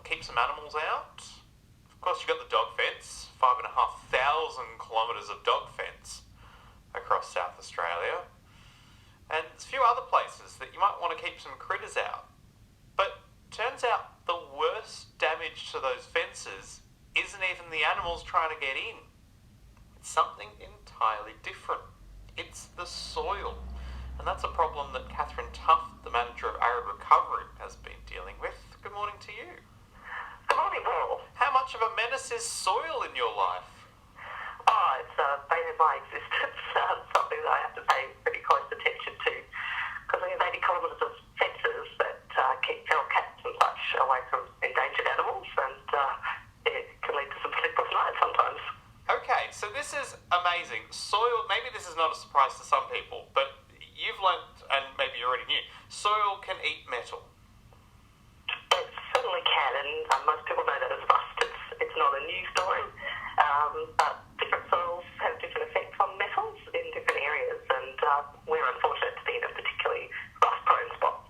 keep some animals out. Of course, you've got the dog fence, 5,500 kilometres of dog fence across South Australia. And there's a few other places that you might want to keep some critters out. But turns out the worst damage to those fences isn't even the animals trying to get in. It's something entirely different. It's the soil. And that's a problem that Katherine Tuft, the manager of Arid Recovery, has been dealing with. Good morning to you. Good morning, Paul. How much of a menace is soil in your life? Oh, it's bane of my existence. Something that I have to pay pretty close attention to. Because we have 80 kilometres of fences that keep feral cats and such away from endangered animals, and it can lead to some sleepless nights sometimes. Okay, so this is amazing. Soil, maybe this is not a surprise to some people, but you've learnt, and maybe you already knew, soil can eat metal. It certainly can, and most people know that as rust. It's not a new story, but different soils have different effects on metals in different areas, and we're unfortunate to be in a particularly rust-prone spot.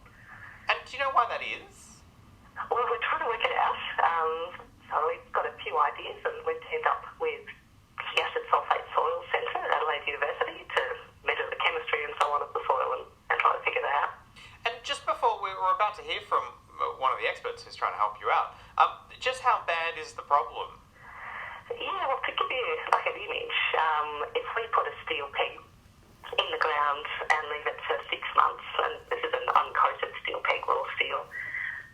And do you know why that is? Well, we're trying to work it out. So we've got a few ideas, and we've teamed up with the Acid Sulphate Soil Centre at Adelaide University to measure the chemistry and so on of the soil and try to figure that out. And just before we were about to hear from one of the experts who's trying to help you out, just how bad is the problem? Yeah, well, to give you like an image, if we put a steel peg in the ground and leave it for 6 months, and this is an uncoated steel peg, raw steel,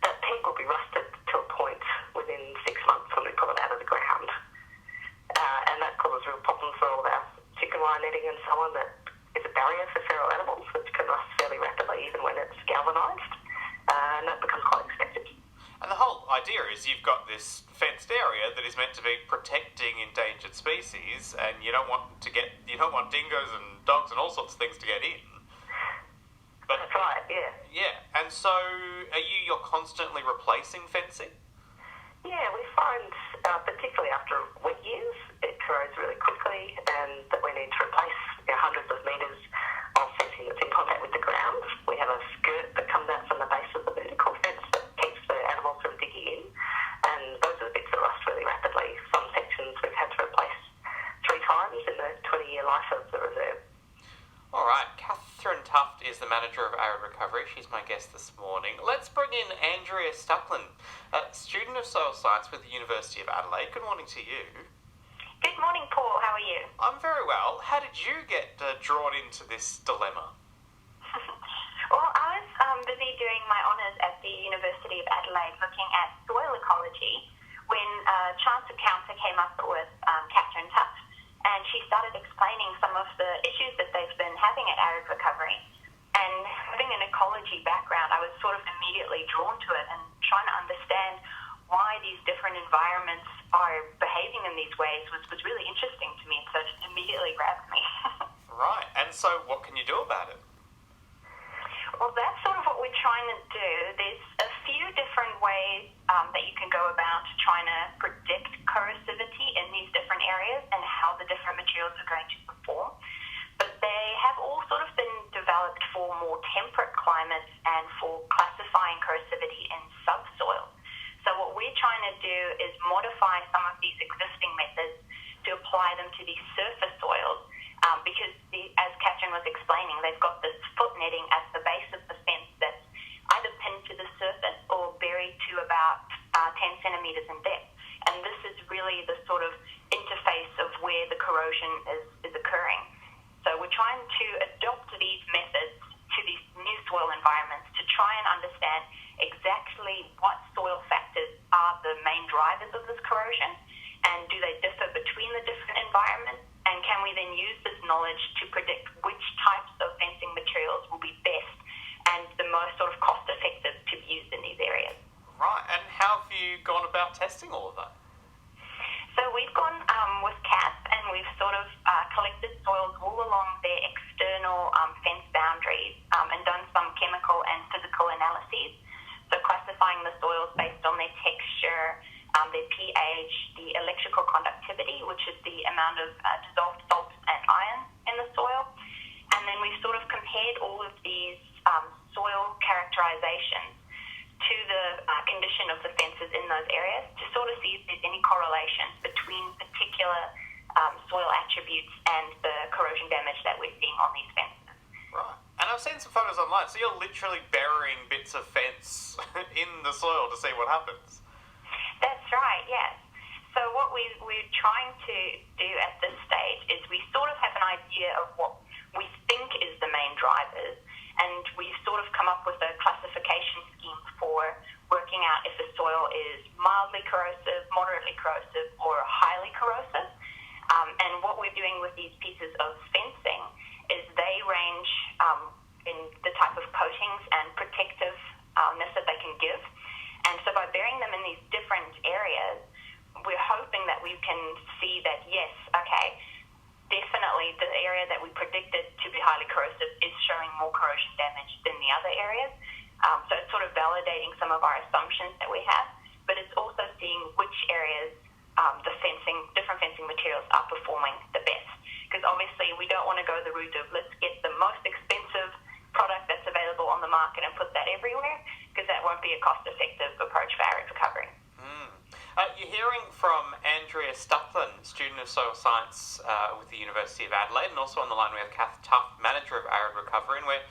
that peg will be rusted to a point within 6 months when we pull it out of the ground. And that causes real problems for all of our chicken wire netting and so on. That is a barrier for feral animals, which can rust fairly rapidly even when it's galvanised. And that becomes quite expected. And the whole idea is you've got this fenced area that is meant to be protecting endangered species, and you don't want dingoes and dogs and all sorts of things to get in. But, that's right, yeah. Yeah, and so you're constantly replacing fencing? Yeah, we find, particularly after wet years, it corrodes really quickly, and that we need to replace hundreds of metres of fencing that's in contact with the ground. We have a skirt that comes out from the base of the vertical fence that keeps the animals from digging in, and those are the bits that rust really rapidly. Some sections we've had to replace 3 times in the 20-year life of the reserve. All right, Katherine Tuft is the manager of Arid Recovery. She's my guest this morning. Let's bring in Andrea Stiglingh, a student of soil science with the University of Adelaide. Good morning to you. Good morning, Paul. How are you? I'm very well. How did you get drawn into this dilemma? Well, I was busy doing my honours at the University of Adelaide looking at soil ecology when a chance encounter came up with Katherine Tuft, and she started explaining some of the issues that they've been having at Arid Recovery. And having an ecology background, I was sort of immediately drawn to it and trying to understand why these different environments are behaving in these ways was really interesting to me, so it just immediately grabbed me. Right, and so what can you do about it? Well, that's sort of what we're trying to do. There's a few different ways that you can go about trying to predict corrosivity in these different areas and how the different materials are going to perform. But they have all sort of been developed for more temperate climates and for classifying corrosivity in subsoil. So what we're trying to do is modify some of these existing methods to apply them to these surface soils, because as Katherine was explaining, they've got this foot netting at the base of the fence that's either pinned to the surface or buried to about 10 centimetres in depth. And this is really the sort of interface of where the corrosion is occurring. So we're trying to adopt these methods to these new soil environments to try and understand exactly what soil factors are the main drivers of this corrosion, and do they differ between the different environments, and can we then use this knowledge to predict which types of fencing materials will be best and the most sort of cost effective to be used in these areas. Right, and how have you gone about testing all of that? So we've gone with CAP, and we've sort of collected soils all along their external fence boundaries and done some chemical and physical analyses. So classifying the soils based on their texture, their pH, the electrical conductivity, which is the amount of dissolved salts and iron in the soil. And then we've sort of compared all of these soil characterizations to the condition of the fences in those areas to sort of see if there's any correlation between particular soil attributes and the corrosion damage that we're seeing on these fences. Right. And I've seen some photos online, so you're literally burying bits of fence in the soil to see what happens. That's right, yes. So what we're trying to do at this stage is we sort of have an idea of what we think is the main drivers, and we've sort of come up with a classification scheme for working out if the soil is mildly corrosive, moderately corrosive, or highly corrosive. And what we're doing with these pieces of fencing is they range in the type of coatings and protectiveness that they can give. And so by burying them in these different areas, we're hoping that we can see that, yes, okay, definitely the area that we predicted to be highly corrosive is showing more corrosion damage than the other areas. So it's sort of validating some of our assumptions that we have, but it's also seeing which areas different fencing materials are performing the best. Because obviously we don't want to go the route of let's get the most expensive product that's available on the market and put that everywhere, because that won't be a cost-effective approach for arid recovery. You're hearing from Andrea Stiglingh, student of soil science with the University of Adelaide, and also on the line we have Tuft, manager of Arid Recovery, and we're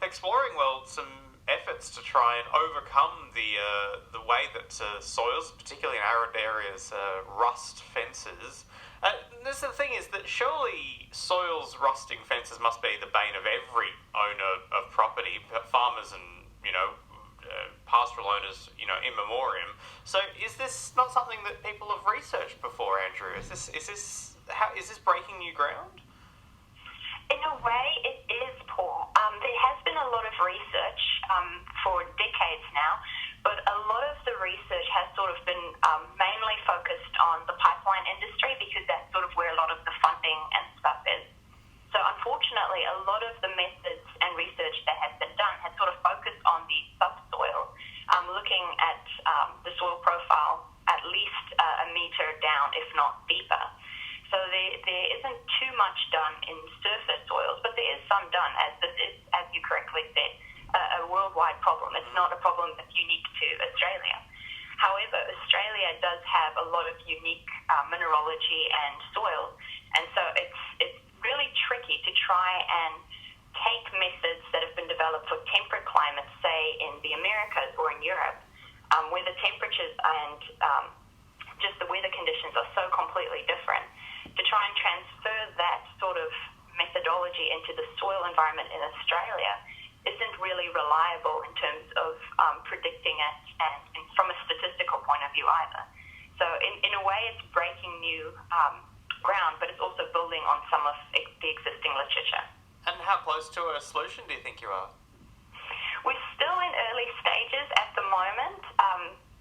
exploring, some efforts to try and overcome the way that soils, particularly in arid areas, rust fences. The thing is that surely soils rusting fences must be the bane of every owner of property, farmers and, pastoral owners, in memoriam. So is this not something that people have researched before, Andrew? Is this breaking new ground? In a way, it is, Paul. There has been a lot of research for decades now, but a lot of the research has sort of been mainly focused on the pipeline industry, because that's sort of where a lot of the funding and stuff is. So unfortunately, a lot of the methods and research that has been done has sort of focused on the subsoil, looking at the soil profile at least a meter down, if not deeper. So there isn't too much done in surface soils, but there is some done, as this is, as you correctly said, a worldwide problem. It's not a problem that's unique to Australia. However, Australia does have a lot of unique mineralogy and soils, and so it's really tricky to try and take methods that have been developed for temperate climates, say in the Americas or in Europe, where the temperatures and just the weather conditions are so completely different, to try and transfer that sort of methodology into the soil environment in Australia isn't really reliable in terms of predicting it and from a statistical point of view either. So in a way it's breaking new ground, but it's also building on some of the existing literature. And how close to a solution do you think you are? We're still in early stages at the moment.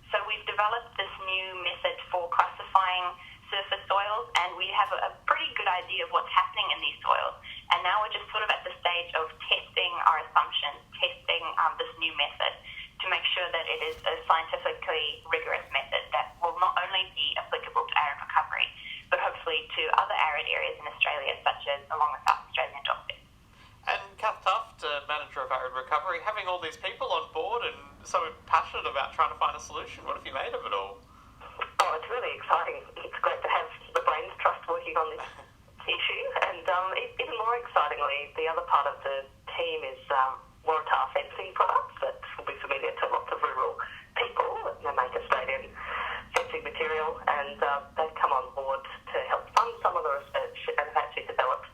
So we've developed this new method for classifying surface soils, and we have a pretty good idea of what's happening in these soils. And now we're just sort of at the stage of testing our assumptions, testing this new method to make sure that it is a scientifically rigorous method that will not only be applicable to arid recovery, but hopefully to other arid areas in Australia, such as along the South Australian Tuft. And Kath Tuft, manager of Arid Recovery, having all these people on board and so passionate about trying to find a solution, what have you made of it all? Oh, it's really exciting. It's great to have the brains trust working on this issue. And even more excitingly, the other part of the team is Waratah fencing products that will be familiar to lots of rural people. They make Australian fencing material, and they've come on board to help fund some of the research and have actually developed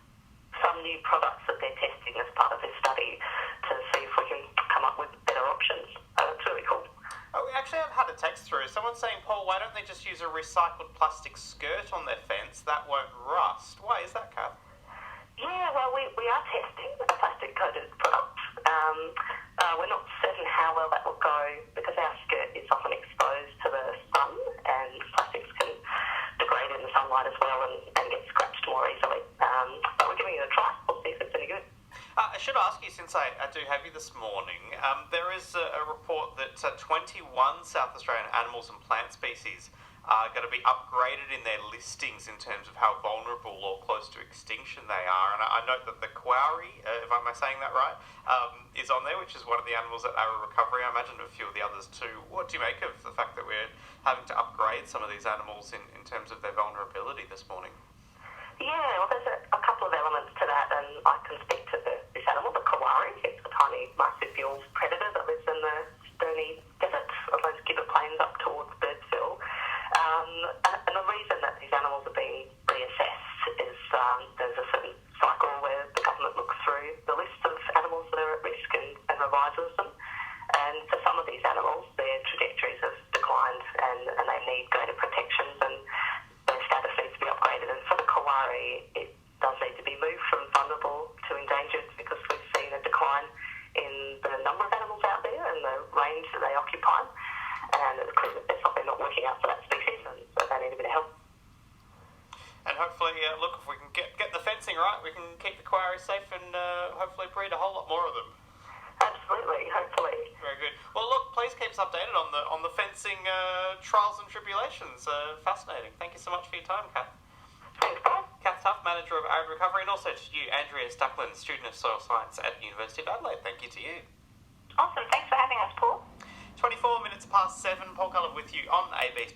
some new products that they're testing as part of this study to see if we can come up with better options. It's really cool. Oh, we actually have had a text through. Someone's saying, Paul, why don't they just use a recycled plastic skirt on their fence? That won't rust. Why is that, Kath? Yeah, well, we are testing a plastic-coated product. We're not certain how well that will go because our skirt is often exposed to the sun, and plastics can degrade in the sunlight as well and get scratched more easily. But we're giving it a try. We'll see if it's any good. I should ask you, since I do have you this morning, there is a report that 21 South Australian animals and plant species are going to be upgraded in their listings in terms of how vulnerable or close to extinction they are. And I note that the kauri, if I'm saying that right, is on there, which is one of the animals at Arid Recovery. I imagine a few of the others too. What do you make of the fact that we're having to upgrade some of these animals in terms of their vulnerability this morning? Yeah, well, there's a couple of elements to that, and I can speak to this animal, the kauri. It's a tiny marsupial predator that lives in the stony desert of those gibbet plains up towards Birdsville. And the reason that these animals are being reassessed is there's a certain cycle where the government looks through the list of animals that are at risk and revises them. And for some of these animals, their trajectories have declined and they need greater protections and their status needs to be upgraded. And for the kauri, it does need to be moved from vulnerable to endangered because we've seen a decline in the number of animals out there and the range that they occupy. And it's clear that there's something not working out for that species, and so they need a bit of help. And hopefully, look, if we can get the fencing right, we can keep the kauri safe and hopefully breed a whole lot more of them. Absolutely, hopefully. Very good. Well, look, please keep us updated on the fencing trials and tribulations. Fascinating. Thank you so much for your time, Kath. Thanks, Paul. Kath Tuft, Manager of Arid Recovery, and also to you, Andrea Stiglingh, Student of Soil Science at the University of Adelaide. Thank you to you. Awesome. Thanks for having us, Paul. 24 minutes past 7. Paul Culliver with you on ABC.